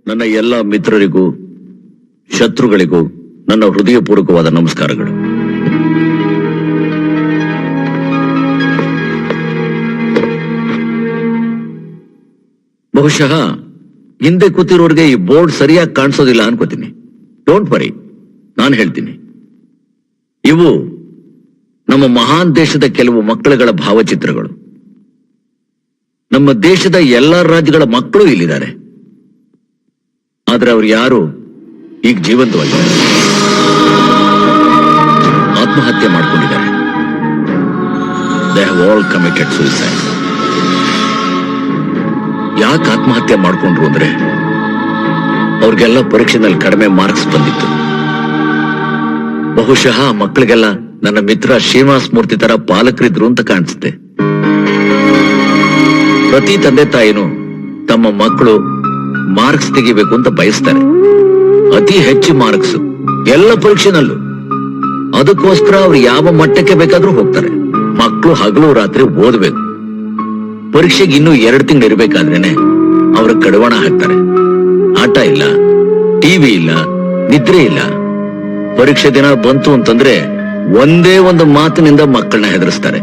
ನನ್ನ ಎಲ್ಲ ಮಿತ್ರರಿಗೂ ಶತ್ರುಗಳಿಗೂ ನನ್ನ ಹೃದಯಪೂರ್ವಕವಾದ ನಮಸ್ಕಾರಗಳು. ಬಹುಶಃ ಹಿಂದೆ ಕೂತಿರೋರಿಗೆ ಈ ಬೋರ್ಡ್ ಸರಿಯಾಗಿ ಕಾಣಿಸೋದಿಲ್ಲ ಅನ್ಕೋತೀನಿ. ಡೋಂಟ್ ವರಿ, ನಾನು ಹೇಳ್ತೀನಿ. ಇವು ನಮ್ಮ ಮಹಾನ್ ದೇಶದ ಕೆಲವು ಮಕ್ಕಳುಗಳ ಭಾವಚಿತ್ರಗಳು. ನಮ್ಮ ದೇಶದ ಎಲ್ಲಾ ರಾಜ್ಯಗಳ ಮಕ್ಕಳು ಇಲ್ಲಿದ್ದಾರೆ. ಆದ್ರೆ ಅವ್ರು ಯಾರು ಈಗ ಜೀವಂತವಾಗಿದ್ದಾರೆ, ಆತ್ಮಹತ್ಯೆ ಮಾಡ್ಕೊಂಡಿದ್ದಾರೆ. They have all committed suicide. ಯಾಕೆ ಆತ್ಮಹತ್ಯೆ ಮಾಡ್ಕೊಂಡ್ರು ಅಂದ್ರೆ ಅವ್ರಿಗೆಲ್ಲ ಪರೀಕ್ಷೆನಲ್ಲಿ ಕಡಿಮೆ ಮಾರ್ಕ್ಸ್ ಬಂದಿತ್ತು. ಬಹುಶಃ ಮಕ್ಕಳಿಗೆಲ್ಲ ನನ್ನ ಮಿತ್ರ ಶ್ರೀನಿವಾಸ್ ಮೂರ್ತಿ ತರ ಪಾಲಕರಿದ್ರು ಅಂತ ಕಾಣಿಸುತ್ತೆ. ಪ್ರತಿ ತಂದೆ ತಾಯಿನೂ ತಮ್ಮ ಮಕ್ಕಳು ಮಾರ್ಕ್ಸ್ ತೆಗಿಬೇಕು ಅಂತ ಬಯಸ್ತಾರೆ. ಅತಿ ಹೆಚ್ಚು ಮಾರ್ಕ್ಸ್ ಎಲ್ಲ ಪರೀಕ್ಷೆನಲ್ಲೂ. ಅದಕ್ಕೋಸ್ಕರ ಅವ್ರು ಯಾವ ಮಟ್ಟಕ್ಕೆ ಬೇಕಾದ್ರೂ ಹೋಗ್ತಾರೆ. ಮಕ್ಕಳು ಹಗಲು ರಾತ್ರಿ ಓದಬೇಕು. ಪರೀಕ್ಷೆಗೆ ಇನ್ನೂ 2 ತಿಂಗಳು ಇರಬೇಕಾದ್ರೇನೆ ಅವ್ರ ಕಡವಾಣ ಹಾಕ್ತಾರೆ. ಆಟ ಇಲ್ಲ, ಟಿವಿ ಇಲ್ಲ, ನಿದ್ರೆ ಇಲ್ಲ. ಪರೀಕ್ಷೆ ದಿನ ಬಂತು ಅಂತಂದ್ರೆ ಒಂದೇ ಒಂದು ಮಾತಿನಿಂದ ಮಕ್ಕಳನ್ನ ಹೆದರಿಸ್ತಾರೆ.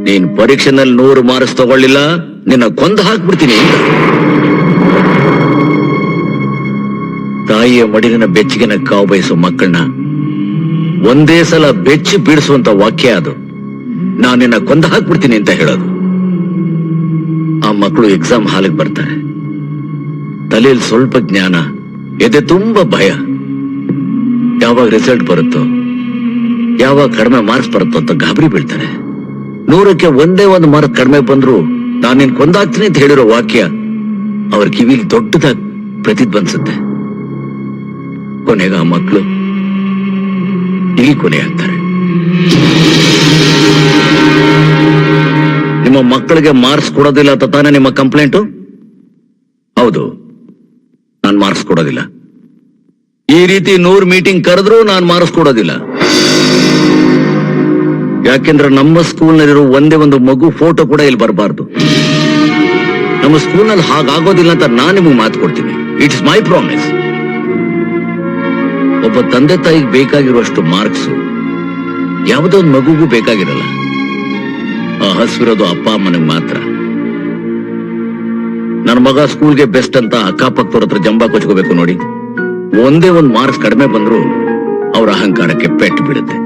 ನೀನ್ ಪರೀಕ್ಷೆನಲ್ಲಿ 100 ಮಾರ್ಕ್ಸ್ ತಗೊಳ್ಳಿಲ್ಲ, ನಿನ್ನ ಕೊಂದು ಹಾಕ್ಬಿಡ್ತೀನಿ ಅಂತ. ತಾಯಿಯ ಮಡಿಲಿನ ಬೆಚ್ಚಿಗೆನ ಕಾವು ಬಯಸೋ ಮಕ್ಕಳನ್ನ ಒಂದೇ ಸಲ ಬೆಚ್ಚಿ ಬೀಳಿಸುವಂತ ವಾಕ್ಯ ಅದು. ನಾನು ನಿನ್ನ ಕೊಂದು ಹಾಕ್ಬಿಡ್ತೀನಿ ಅಂತ ಹೇಳೋದು. ಆ ಮಕ್ಕಳು ಎಕ್ಸಾಮ್ ಹಾಲಿಗೆ ಬರ್ತಾರೆ. ತಲೆಯಲ್ಲಿ ಸ್ವಲ್ಪ ಜ್ಞಾನ, ಎದೆ ತುಂಬಾ ಭಯ. ಯಾವಾಗ ರಿಸಲ್ಟ್ ಬರುತ್ತೋ, ಯಾವಾಗ ಕಡಿಮೆ ಮಾರ್ಕ್ಸ್ ಬರುತ್ತೋ ಅಂತ ಗಾಬರಿ ಬೀಳ್ತಾರೆ. 100ಕ್ಕೆ ಒಂದೇ ಒಂದು ಮಾರ್ಕ್ ಕಡಿಮೆ ಬಂದ್ರು ನಾನು ನಿನ್ ಕೊಂದಾಗ್ತೀನಿ ಅಂತ ಹೇಳಿರೋ ವಾಕ್ಯ ಅವ್ರ ಕಿವಿಲಿ ದೊಡ್ಡದಾಗಿ ಪ್ರತಿಧ್ವನಿಸುತ್ತೆ. ಕೊನೆಗ ಆ ಮಕ್ಕಳು ಇಲ್ಲಿ ಕೊನೆ ಆಗ್ತಾರೆ. ನಿಮ್ಮ ಮಕ್ಕಳಿಗೆ ಮಾರ್ಕ್ಸ್ ಕೊಡೋದಿಲ್ಲ ಅಂತ ತಾನೇ ನಿಮ್ಮ ಕಂಪ್ಲೇಂಟು? ಹೌದು, ನಾನು ಮಾರ್ಕ್ಸ್ ಕೊಡೋದಿಲ್ಲ. ಈ ರೀತಿ 100 ಮೀಟಿಂಗ್ ಕರೆದ್ರೂ ನಾನು ಮಾರ್ಕ್ಸ್ ಕೊಡೋದಿಲ್ಲ. ಯಾಕೆಂದ್ರೆ ನಮ್ಮ ಸ್ಕೂಲ್ನಲ್ಲಿರೋ ಒಂದೇ ಒಂದು ಮಗು ಫೋಟೋ ಕೂಡ ಇಲ್ಲಿ ಬರಬಾರ್ದು. ನಮ್ಮ ಸ್ಕೂಲ್ನಲ್ಲಿ ಹಾಗಾಗೋದಿಲ್ಲ ಅಂತ ನಾನು ನಿಮಗೆ ಮಾತು ಕೊಡ್ತೀನಿ. It's my promise. ಒಬ್ಬ ತಂದೆ ತಾಯಿಗೆ ಬೇಕಾಗಿರುವಷ್ಟು ಮಾರ್ಕ್ಸ್ ಯಾವುದೋ ಒಂದು ಮಗುಗೂ ಬೇಕಾಗಿರಲ್ಲ. ಆ ಹಸಿರೋದು ಅಪ್ಪ ಅಮ್ಮನಿಗೆ ಮಾತ್ರ. ನನ್ನ ಮಗ ಸ್ಕೂಲ್ಗೆ ಬೆಸ್ಟ್ ಅಂತ ಅಕ್ಕಪಕ್ಕದವ್ರ ಹತ್ರ ಜಂಬ ಕೊಚ್ಕೋಬೇಕು ನೋಡಿ. ಒಂದೇ ಒಂದು ಮಾರ್ಕ್ಸ್ ಕಡಿಮೆ ಬಂದ್ರು ಅವ್ರ ಅಹಂಕಾರಕ್ಕೆ ಪೆಟ್ಟು ಬಿಡುತ್ತೆ.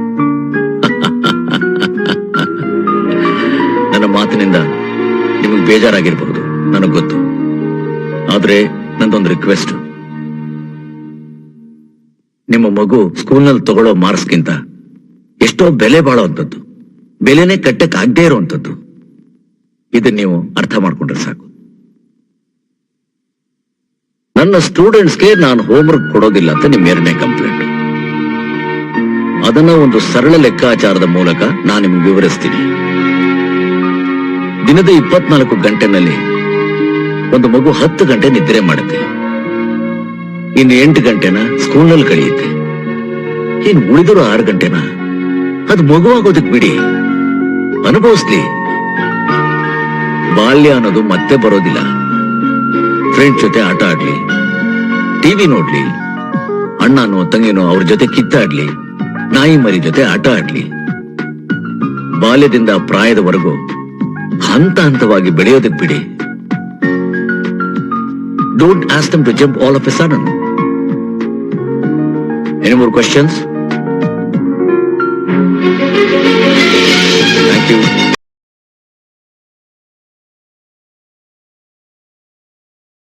ನನ್ನ ಮಾತಿನಿಂದ ನಿಮಗೆ ಬೇಜಾರಾಗಿರ್ಬಹುದು, ನನಗ್ ಗೊತ್ತು. ಆದ್ರೆ ನಂದೊಂದು ರಿಕ್ವೆಸ್ಟ್. ನಿಮ್ಮ ಮಗು ಸ್ಕೂಲ್ನಲ್ಲಿ ತಗೊಳ್ಳೋ ಮಾರ್ಕ್ಸ್ಗಿಂತ ಎಷ್ಟೋ ಬೆಲೆ ಬಾಳೋವಂಥದ್ದು, ಬೆಲೆನೇ ಕಟ್ಟಕ್ಕೆ ಆಗದೆ ಇರುವಂಥದ್ದು. ಇದನ್ನ ನೀವು ಅರ್ಥ ಮಾಡ್ಕೊಂಡ್ರೆ ಸಾಕು. ನನ್ನ ಸ್ಟೂಡೆಂಟ್ಸ್ಗೆ ನಾನು ಹೋಮ್ವರ್ಕ್ ಕೊಡೋದಿಲ್ಲ ಅಂತ ನಿಮ್ಮ 2ನೇ ಕಂಪ್ಲೇಂಟ್. ಅದನ್ನ ಒಂದು ಸರಳ ಲೆಕ್ಕಾಚಾರದ ಮೂಲಕ ನಾನು ನಿಮ್ಗೆ ವಿವರಿಸ್ತೀನಿ. ದಿನದ 24 ಗಂಟೆನಲ್ಲಿ ಒಂದು ಮಗು 10 ಗಂಟೆ ನಿದ್ರೆ ಮಾಡುತ್ತೆ. ಇನ್ನು 8 ಗಂಟೆನ ಸ್ಕೂಲ್ನಲ್ಲಿ ಕಳೆಯುತ್ತೆ. ಇನ್ನು ಉಳಿದಿರೋ 6 ಗಂಟೆನ ಅದು ಮಗು ಆಗೋದಕ್ಕೆ ಬಿಡಿ, ಅನುಭವಿಸ್ಲಿ. ಬಾಲ್ಯ ಅನ್ನೋದು ಮತ್ತೆ ಬರೋದಿಲ್ಲ. ಫ್ರೆಂಡ್ಸ್ ಜೊತೆ ಆಟ ಆಡ್ಲಿ, ಟಿವಿ ನೋಡ್ಲಿ, ಅಣ್ಣನೋ ತಂಗಿನೋ ಅವ್ರ ಜೊತೆ ಕಿತ್ತಾಡ್ಲಿ, ನಾಯಿ ಮರಿ ಜೊತೆ ಆಟ ಆಡ್ಲಿ. ಬಾಲ್ಯದಿಂದ ಪ್ರಾಯದವರೆಗೂ ಹಂತ ಹಂತವಾಗಿ ಬೆಳೆಯೋದಕ್ಕೆ ಬಿಡಿ. Don't ask them to jump all of a sudden. Any more questions? Thank you.